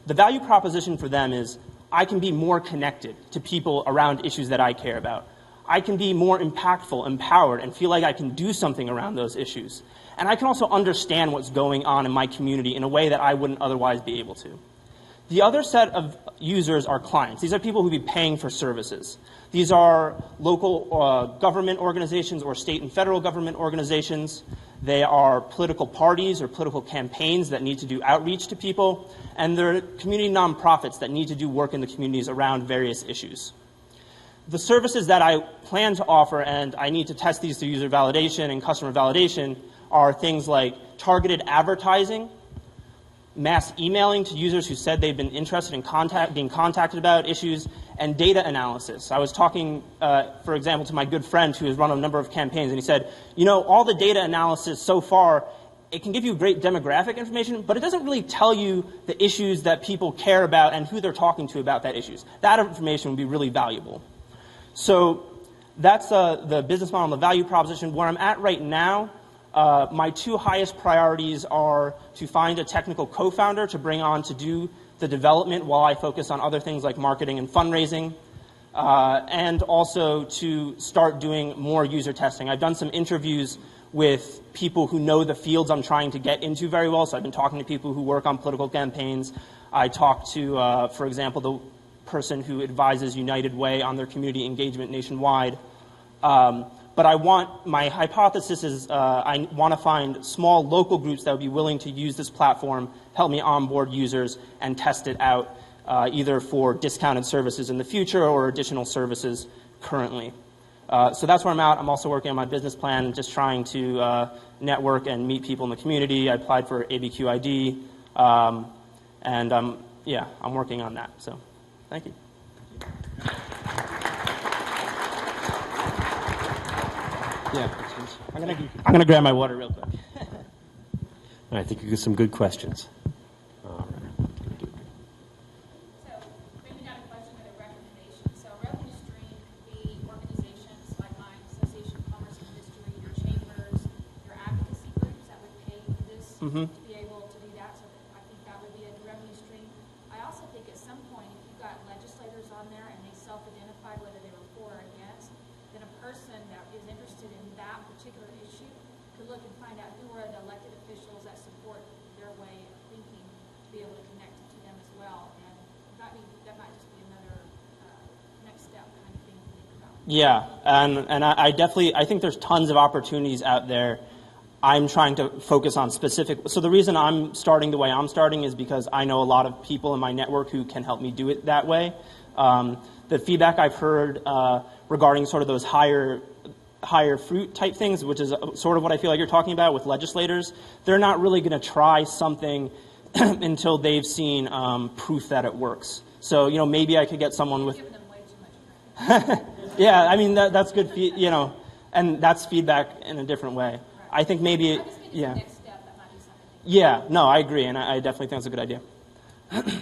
The value proposition for them is I can be more connected to people around issues that I care about. I can be more impactful, empowered, and feel like I can do something around those issues. And I can also understand what's going on in my community in a way that I wouldn't otherwise be able to. The other set of users are clients. These are people who would be paying for services. These are local government organizations or state and federal government organizations. They are political parties or political campaigns that need to do outreach to people. And they're community nonprofits that need to do work in the communities around various issues. The services that I plan to offer, and I need to test these through user validation and customer validation, are things like targeted advertising, mass emailing to users who said they've been interested in being contacted about issues, and data analysis. I was talking, for example, to my good friend who has run a number of campaigns, and he said, all the data analysis so far, it can give you great demographic information, but it doesn't really tell you the issues that people care about and who they're talking to about that issues. That information would be really valuable. So that's the business model and the value proposition. Where I'm at right now, My two highest priorities are to find a technical co-founder to bring on to do the development while I focus on other things like marketing and fundraising, and also to start doing more user testing. I've done some interviews with people who know the fields I'm trying to get into very well. So I've been talking to people who work on political campaigns. I talked to, for example, the person who advises United Way on their community engagement nationwide. But my hypothesis is I want to find small local groups that would be willing to use this platform, help me onboard users, and test it out, either for discounted services in the future or additional services currently. So that's where I'm at. I'm also working on my business plan, just trying to network and meet people in the community. I applied for ABQID, and I'm working on that. So thank you. Yeah, I'm gonna grab my water real quick. I think you get some good questions. All right. So, bringing down a question with a recommendation. So, revenue stream could be organizations like mine, Association of Commerce and Industry, your chambers, your advocacy groups that would pay for this to be able to do that. So, I think that would be a revenue stream. I also think at some point, if you've got legislators on there and they self-identify whether they were for or against, then a person that is interested in that particular issue could look and find out who are the elected officials that support their way of thinking, to be able to connect to them as well. And that might just be another next step kind of thing to think about. Yeah, and I think there's tons of opportunities out there. I'm trying to focus on specific. So the reason I'm starting the way I'm starting is because I know a lot of people in my network who can help me do it that way. The feedback I've heard regarding sort of those higher fruit type things, which is sort of what I feel like you're talking about with legislators, they're not really going to try something until they've seen proof that it works. So, maybe I could get someone with... Giving them way too much credit. Yeah, I mean, that's good, and that's feedback in a different way. Right. I think maybe, I just think it's the next step that might be something. Yeah, no, I agree, and I definitely think it's a good idea. I second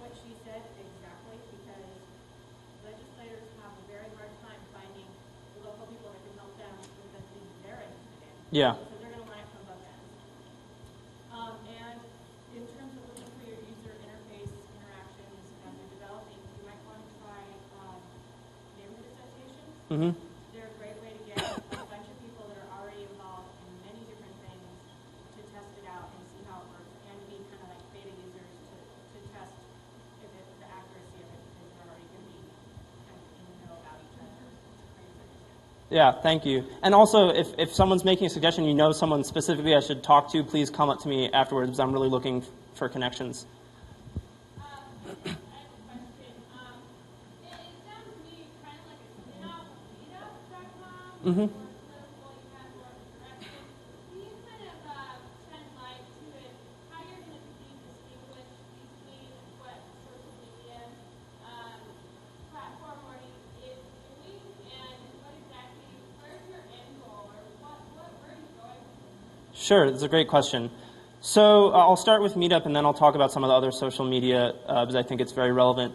what she said exactly, because legislators have a very hard time finding local people that can help them with the things they're interested in. Yeah. So they're going to want it from both ends. And in terms of looking for your user interface interactions as you're developing, you might want to try neighborhood associations. Mm-hmm. They're a great way to get a bunch of people that are already involved in many different things to test it out and see how it works, and be kind of like beta users to test if the accuracy of it, because they're already going to be kind of in the know about each other. Yeah, thank you. And also, if someone's making a suggestion, someone specifically I should talk to, please come up to me afterwards, because I'm really looking for connections. I have a question. It sounds to me kind of like a spin-off of meetup.com. Mm-hmm. Or political, you have more of a direction. Can you kind of shed light to it, how you're going to distinguish between what social media platform are you is doing, and what exactly, where's your end goal, or where are you going? Sure, that's a great question. So I'll start with Meetup, and then I'll talk about some of the other social media, because I think it's very relevant.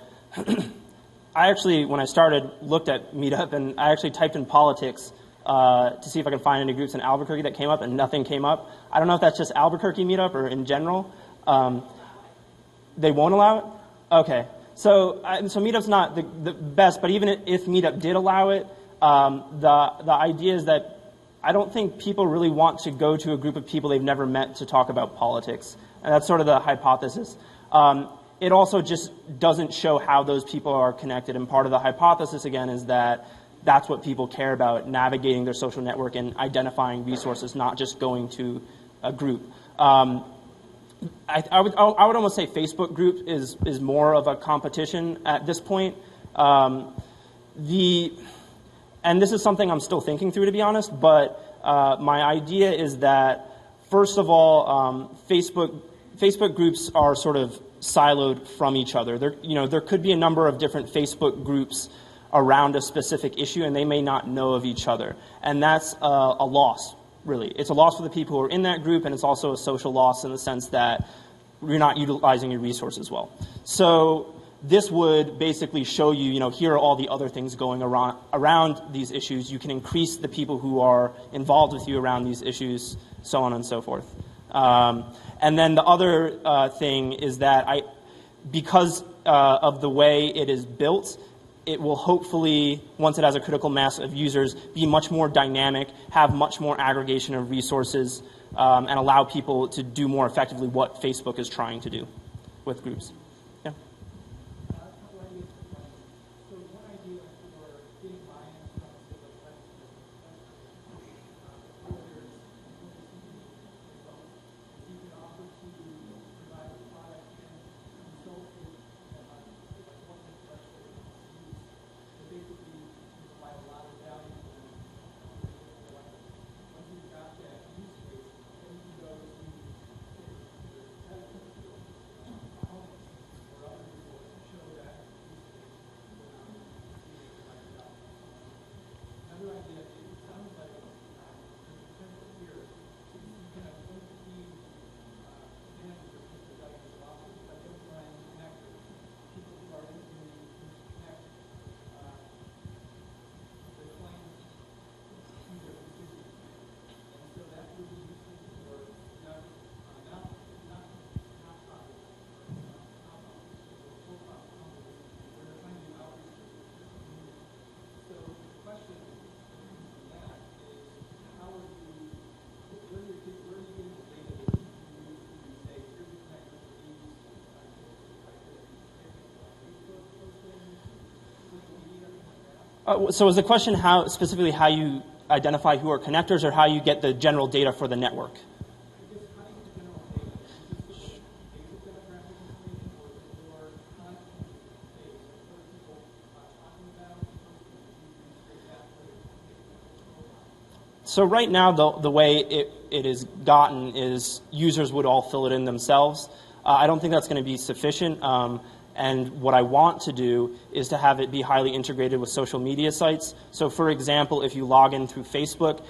I actually, when I started, looked at Meetup, and I actually typed in politics to see if I could find any groups in Albuquerque that came up, and nothing came up. I don't know if that's just Albuquerque Meetup or in general. They won't allow it? Okay. So Meetup's not the best, but even if Meetup did allow it, the idea is that I don't think people really want to go to a group of people they've never met to talk about politics. And that's sort of the hypothesis. It also just doesn't show how those people are connected. And part of the hypothesis, again, is that that's what people care about, navigating their social network and identifying resources, not just going to a group. I would almost say Facebook group is more of a competition at this point. And this is something I'm still thinking through, to be honest, but my idea is that, first of all, Facebook groups are sort of siloed from each other. There could be a number of different Facebook groups around a specific issue, and they may not know of each other. And that's a loss, really. It's a loss for the people who are in that group, and it's also a social loss in the sense that you're not utilizing your resources well. So this would basically show you, here are all the other things going around these issues. You can increase the people who are involved with you around these issues, so on and so forth. And then the other thing is that because of the way it is built, it will hopefully, once it has a critical mass of users, be much more dynamic, have much more aggregation of resources, and allow people to do more effectively what Facebook is trying to do with groups. Yeah. So one idea for getting buy-in from the you can offer to provide a product and consult with what the threshold is. So basically, you provide a lot of value to them. Once you've got that use case, then you can go to another idea, it sounds like potential here, you can have one key advantage of people like this office, like implement connectors. People who are in connect their clients to their constituents. And so that would be useful for not profit, for-profit companies where they're trying to do outreach to the community. So the question from that is, how are you, where are you getting the data that you can use to say, here's the connector for these, Facebook posting, social media, things like that? So is the question specifically how you identify who are connectors, or how you get the general data for the network? So right now, the way it is gotten is users would all fill it in themselves. I don't think that's going to be sufficient. And what I want to do is to have it be highly integrated with social media sites. So for example, if you log in through Facebook,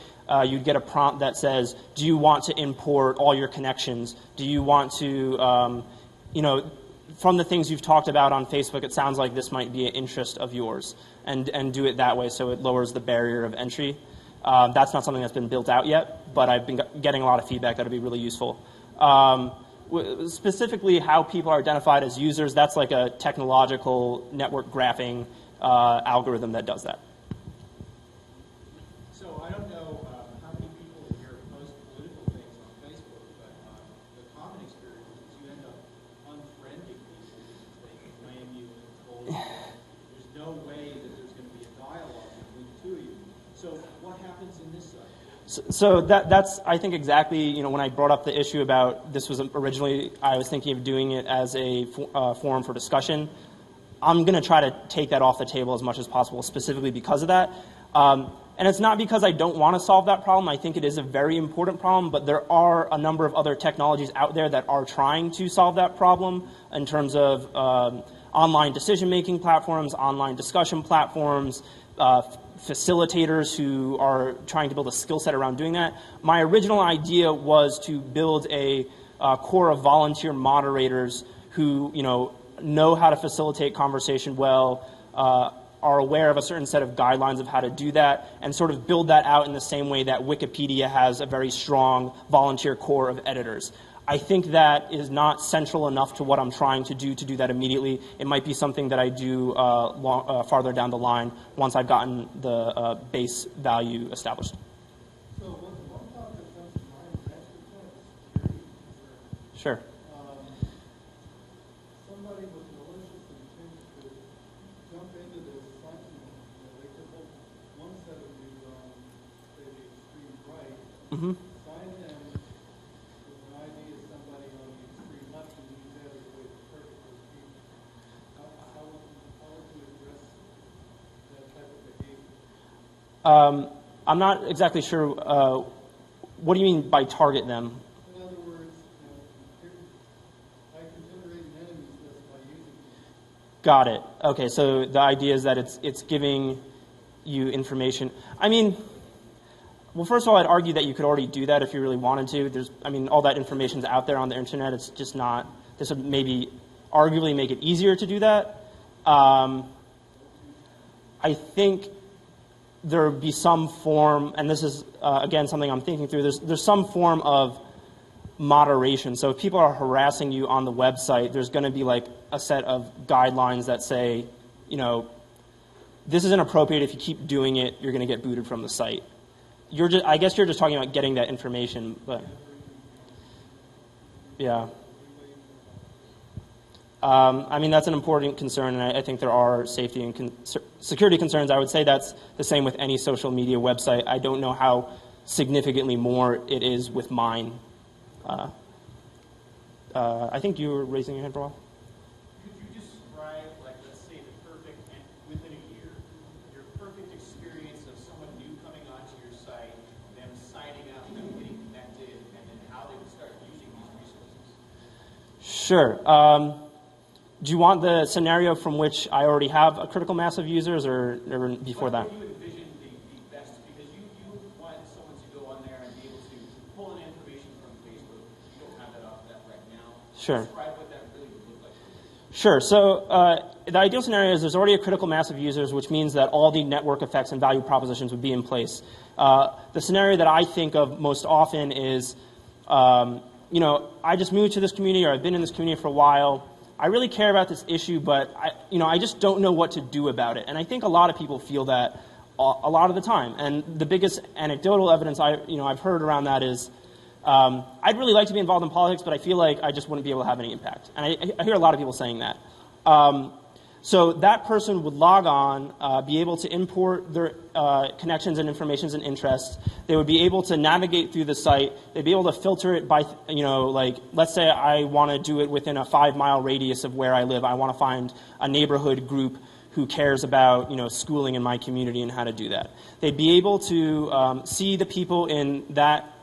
you'd get a prompt that says, do you want to import all your connections? Do you want to, from the things you've talked about on Facebook, it sounds like this might be an interest of yours, and do it that way so it lowers the barrier of entry. That's not something that's been built out yet, but I've been getting a lot of feedback that would be really useful. Specifically, how people are identified as users, that's like a technological network graphing algorithm that does that. So I don't know how many people here post political things on Facebook, but the common experience is you end up unfriending people because they blame you and troll you. There's no way that there's going to be a dialogue between the two of you. So what happens in this side? So that's, I think, exactly, when I brought up the issue about this was originally, I was thinking of doing it as a forum for discussion. I'm going to try to take that off the table as much as possible, specifically because of that. And it's not because I don't want to solve that problem. I think it is a very important problem, but there are a number of other technologies out there that are trying to solve that problem in terms of online decision-making platforms, online discussion platforms, facilitators who are trying to build a skill set around doing that. My original idea was to build a core of volunteer moderators who know how to facilitate conversation well, are aware of a certain set of guidelines of how to do that, and sort of build that out in the same way that Wikipedia has a very strong volunteer core of editors. I think that is not central enough to what I'm trying to do that immediately. It might be something that I do farther down the line once I've gotten the base value established. So one thought that comes to mind is actually kind of a security concern. Sure. Somebody with malicious intent could jump into this function. They could hold one set of views on, say, the extreme right, Mm-hmm. sign them with an ID as somebody on the extreme left, and use that as a way to target those people. How would you address that type of behavior? I'm not exactly sure. What do you mean by target them? In other words, I can generate an enemies list by using it. Got it. Okay, so the idea is that it's giving you information. I mean, well, first of all, I'd argue that you could already do that if you really wanted to. All that information's out there on the internet. It's just not. This would maybe arguably make it easier to do that. I think there would be some form, and this is, again, something I'm thinking through, there's some form of moderation. So if people are harassing you on the website, there's going to be like a set of guidelines that say, you know, this is inappropriate. If you keep doing it, you're going to get booted from the site. I guess you're just talking about getting that information, but yeah. I mean, that's an important concern, and I think there are safety and security concerns. I would say that's the same with any social media website. I don't know how significantly more it is with mine. I think you were raising your hand for a while. Could you describe, like, let's say the perfect, and within a year, your perfect experience of someone new coming onto your site, them signing up, them getting connected, and then how they would start using these resources? Sure. Do you want the scenario from which I already have a critical mass of users, or before that? What do you envision the best? Because you want someone to go on there and be able to pull in information from Facebook. You don't have that right now. Sure. Describe what that really would look like. Sure. So the ideal scenario is there's already a critical mass of users, which means that all the network effects and value propositions would be in place. The scenario that I think of most often is, you know, I just moved to this community, or I've been in this community for a while. I really care about this issue, but I just don't know what to do about it. And I think a lot of people feel that a lot of the time. And the biggest anecdotal evidence I've heard around that is, I'd really like to be involved in politics, but I feel like I just wouldn't be able to have any impact. And I hear a lot of people saying that. So that person would log on, be able to import their connections and informations and interests. They would be able to navigate through the site. They'd be able to filter it by, like, let's say I want to do it within a 5-mile radius of where I live. I want to find a neighborhood group who cares about, schooling in my community and how to do that. They'd be able to see the people in that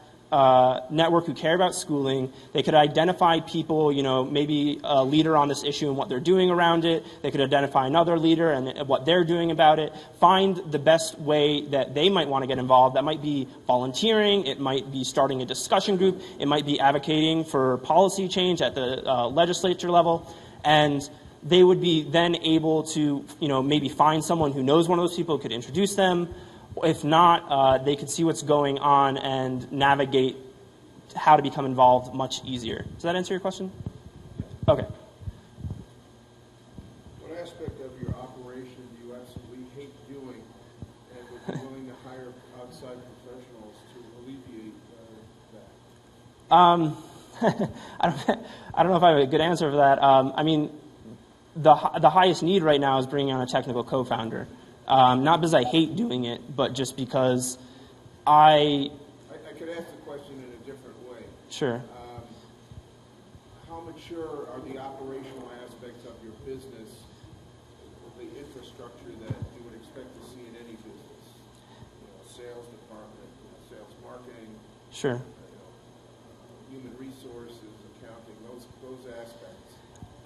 network who care about schooling. They could identify people, maybe a leader on this issue and what they're doing around it. They could identify another leader and what they're doing about it. Find the best way that they might want to get involved. That might be volunteering. It might be starting a discussion group. It might be advocating for policy change at the legislature level. And they would be then able to, maybe find someone who knows one of those people, could introduce them. If not, they could see what's going on and navigate how to become involved much easier. Does that answer your question? Okay. What aspect of your operation do you absolutely hate doing and would be willing to hire outside professionals to alleviate that? I don't know if I have a good answer for that. I mean, the highest need right now is bringing on a technical co-founder. Not because I hate doing it, but just because I could ask the question in a different way. Sure. How mature are the operational aspects of your business, the infrastructure that you would expect to see in any business? Sales department, sales marketing. Sure. Human resources, accounting, those aspects.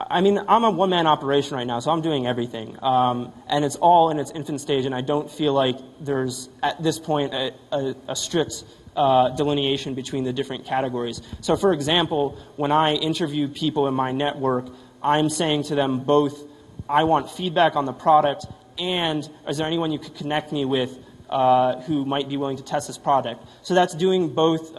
I mean, I'm a one-man operation right now, so I'm doing everything. And it's all in its infant stage, and I don't feel like there's, at this point, a strict delineation between the different categories. So, for example, when I interview people in my network, I'm saying to them both, I want feedback on the product, and is there anyone you could connect me with who might be willing to test this product? So that's doing both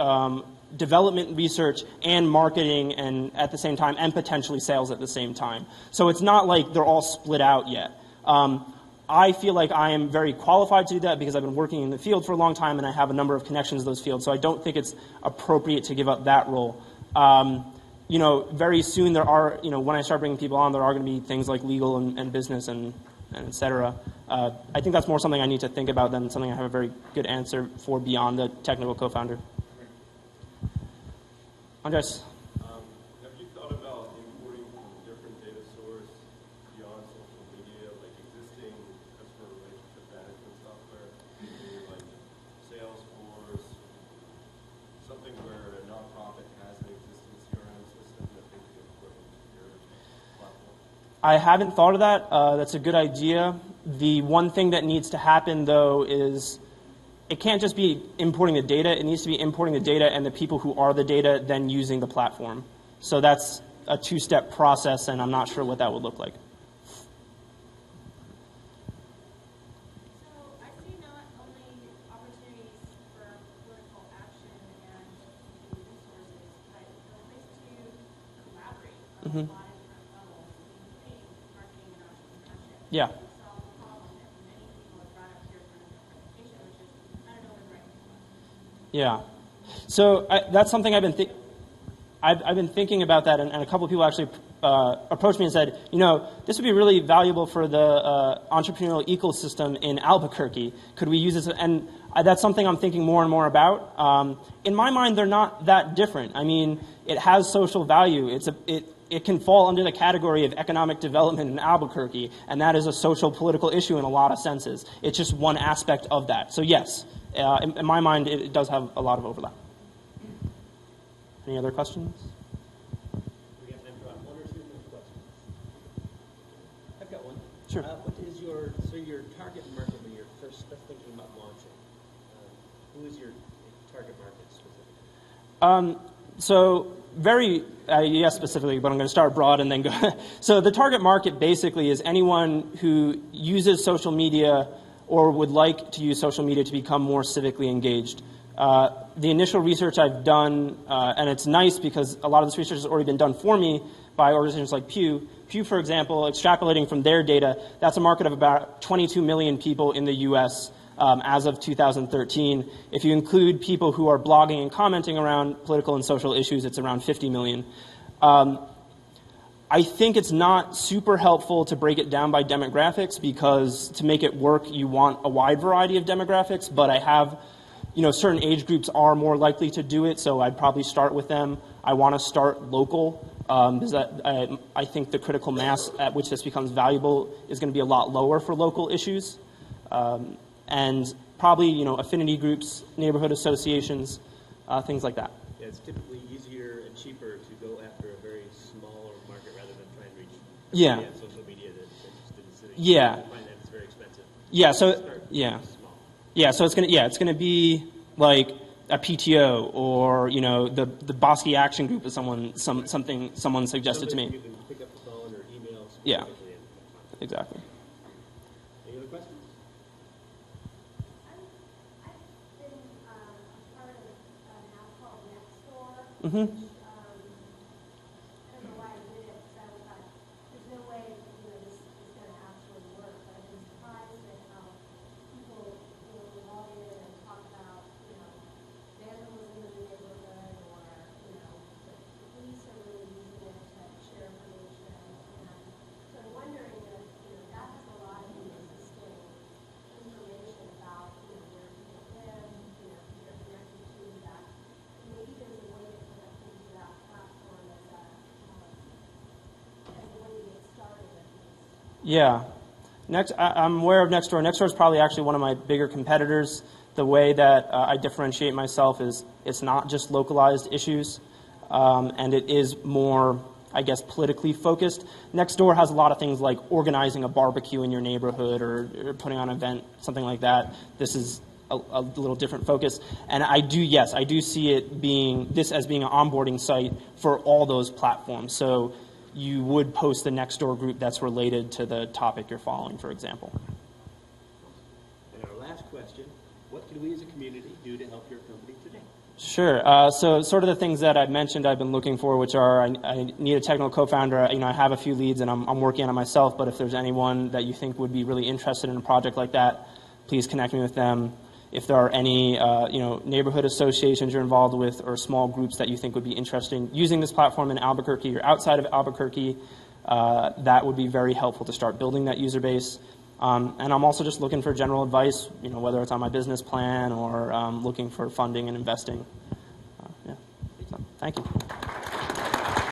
development research and marketing, and at the same time, and potentially sales at the same time. So it's not like they're all split out yet. I feel like I am very qualified to do that because I've been working in the field for a long time and I have a number of connections to those fields, so I don't think it's appropriate to give up that role. Very soon there are, when I start bringing people on, there are going to be things like legal and business and et cetera. I think that's more something I need to think about than something I have a very good answer for beyond the technical co-founder. Andres. Have you thought about importing from a different data source beyond social media, like existing customer relationship management software, like Salesforce, something where a nonprofit has an existing CRM system that they can import into your platform? I haven't thought of that. That's a good idea. The one thing that needs to happen, though, is it can't just be importing the data. It needs to be importing the data and the people who are the data then using the platform. So that's a two-step process, and I'm not sure what that would look like. a lot of different levels, including marketing and entrepreneurship. Yeah. To solve the problem that many people have brought up here in the presentation, which is I don't know where the right people are. Yeah. So that's something I've been thinking about that, and a couple of people actually approached me and said, this would be really valuable for the entrepreneurial ecosystem in Albuquerque. Could we use this? And that's something I'm thinking more and more about. In my mind, they're not that different. I mean, it has social value. It can fall under the category of economic development in Albuquerque, and that is a social political issue in a lot of senses. It's just one aspect of that. So yes, in my mind, it does have a lot of overlap. Any other questions? We have time for one or two more questions. I've got one. Sure. What is your target market when you're first thinking about launching? Who is your target market specifically? Yes, specifically, but I'm going to start broad and then go. So the target market basically is anyone who uses social media or would like to use social media to become more civically engaged. The initial research I've done, and it's nice because a lot of this research has already been done for me by organizations like Pew. Pew, for example, extrapolating from their data, that's a market of about 22 million people in the U.S. As of 2013. If you include people who are blogging and commenting around political and social issues, it's around 50 million. I think it's not super helpful to break it down by demographics because to make it work, you want a wide variety of demographics, but I have certain age groups are more likely to do it, so I'd probably start with them. I want to start local because I think the critical mass at which this becomes valuable is going to be a lot lower for local issues. And probably, affinity groups, neighborhood associations, things like that. Yeah, it's typically easier and cheaper to go after a very smaller market rather than try and reach Yeah. social media that's interested in cities. Yeah. I find that it's very expensive. Yeah. So Start yeah. small. Yeah. So it's gonna be like a PTO or the Bosque Action Group is something someone suggested to Something me. you can pick up the phone or email. Yeah. specifically and- Exactly. Any other questions? I've been a part of an app called Nextdoor. Mm-hmm. I don't know why I did it, because I thought, there's no way, this is going to actually work, but I've been surprised at how people will log in and talk about, vandalism in the neighborhood, or, the police are really using it to share information, and so I'm wondering if, that has a lot of existing information about, where people live, who they're connected to, that maybe there's a way to connect into that platform as a way to get started at least. Yeah. I'm aware of Nextdoor. Nextdoor is probably actually one of my bigger competitors. The way that I differentiate myself is it's not just localized issues, and it is more, I guess, politically focused. Nextdoor has a lot of things like organizing a barbecue in your neighborhood or putting on an event, something like that. This is a little different focus. And I do see it being as being an onboarding site for all those platforms. So you would post the Nextdoor group that's related to the topic you're following, for example. And our last question, what can we as a community do to help your company today? Sure. So sort of the things that I've mentioned I've been looking for, which are I need a technical co-founder. I have a few leads and I'm working on it myself, but if there's anyone that you think would be really interested in a project like that, please connect me with them. If there are any neighborhood associations you're involved with or small groups that you think would be interested in using this platform in Albuquerque or outside of Albuquerque, that would be very helpful to start building that user base. And I'm also just looking for general advice, whether it's on my business plan or looking for funding and investing. So, thank you.